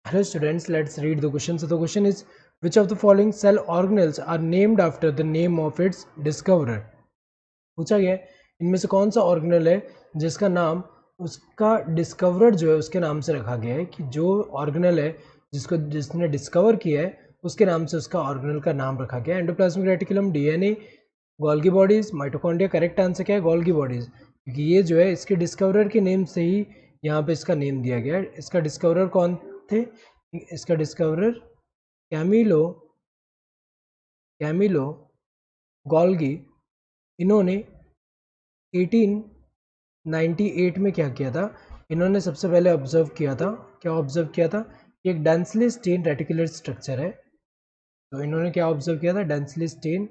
Hello students, let's read the question. So the question is, which of the following cell organelles are named after the name of its discoverer? पूछा गया है इनमें से कौन सा organelle है जिसका नाम उसका डिस्कवरर जो है उसके नाम से रखा गया है, कि जो ऑर्गेनल है जिसने डिस्कवर किया है उसके नाम से उसका ऑर्गेनल का नाम रखा गया है. Endoplasmic reticulum, DNA, Golgi bodies, mitochondria. Correct answer क्या है? गोल्गी बॉडीज, क्योंकि ये जो है इसके डिस्कवरर के नेम से ही यहाँ पे इसका नेम दिया गया है. इसका डिस्कवरर कौन थे? इसका डिस्कवरर कैमिलो गोल्गी. इन्होंने 1898 में क्या किया था? इन्होंने सबसे पहले ऑब्जर्व किया था. क्या ऑब्जर्व किया था? एक डेंसली स्टेन रेटिकुलर स्ट्रक्चर है. तो इन्होंने क्या ऑब्जर्व किया था? Densely stained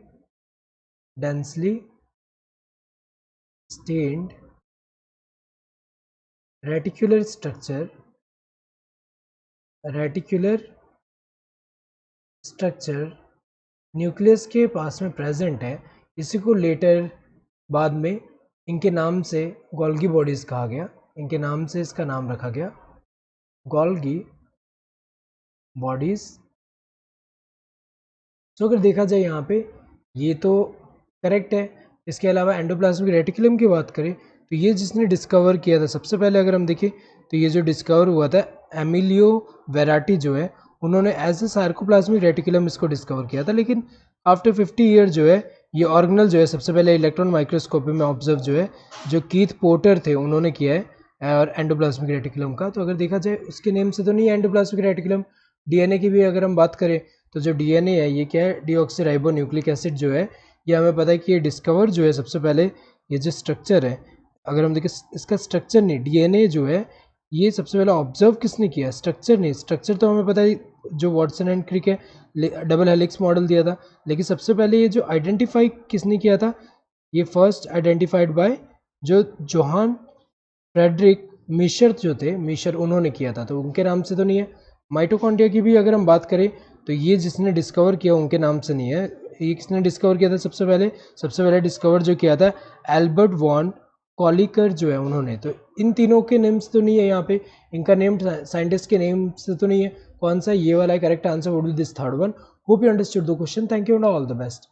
reticular structure nucleus के पास में प्रेजेंट है. इसी को लेटर बाद में इनके नाम से गोल्गी बॉडीज कहा गया. इनके नाम से इसका नाम रखा गया गोल्गी बॉडीज. तो अगर देखा जाए यहाँ पे ये तो करेक्ट है. इसके अलावा एंडोप्लाज्मिक रेटिकुलम की बात करें तो ये जिसने डिस्कवर किया था सबसे पहले, अगर हम देखें तो ये जो डिस्कवर हुआ था एमिलियो वेराटी जो है, उन्होंने एज ए सार्कोप्लाज्मिक रेटिकुलम इसको डिस्कवर किया था. लेकिन आफ्टर 50 ईयर जो है ये ऑर्गेनल जो है सबसे पहले इलेक्ट्रॉन माइक्रोस्कोपी में ऑब्जर्व जो है जो कीथ पोर्टर थे उन्होंने किया है और एंडोप्लाज्मिक रेटिकुलम का. तो अगर देखा जाए उसके नेम से तो नहीं है एंडोप्लाज्मिक रेटिकुलम. डीएनए की भी अगर हम बात करें तो जो डीएनए है ये क्या है? डीऑक्सीराइबो न्यूक्लिक एसिड जो है, ये हमें पता है कि ये डिस्कवर जो है सबसे पहले ये जो स्ट्रक्चर है, अगर हम देखें इसका स्ट्रक्चर नहीं, डीएनए जो है ये सबसे पहले ऑब्जर्व किसने किया? स्ट्रक्चर नहीं. स्ट्रक्चर तो हमें पता है जो वॉटसन एंड क्रिक है डबल हेलिक्स मॉडल दिया था. लेकिन सबसे पहले ये जो आइडेंटिफाई किसने किया था? ये फर्स्ट आइडेंटिफाइड बाय जो जोहान फ्रेडरिक मिशर जो थे, मिशर, उन्होंने किया था. तो उनके नाम से तो नहीं है. माइटोकॉन्ड्रिया की भी अगर हम बात करें तो ये जिसने डिस्कवर किया उनके नाम से नहीं है. ये किसने डिस्कवर किया था सबसे पहले डिस्कवर जो किया था एल्बर्ट वॉन कॉलिकर जो है उन्होंने. तो इन तीनों के नेम से तो नहीं है यहाँ पे, इनका नेम साइंटिस्ट के नेम से तो नहीं है. कौन सा? ये वाला है correct answer would be this third one. Hope you understood the question. Thank you and all the best.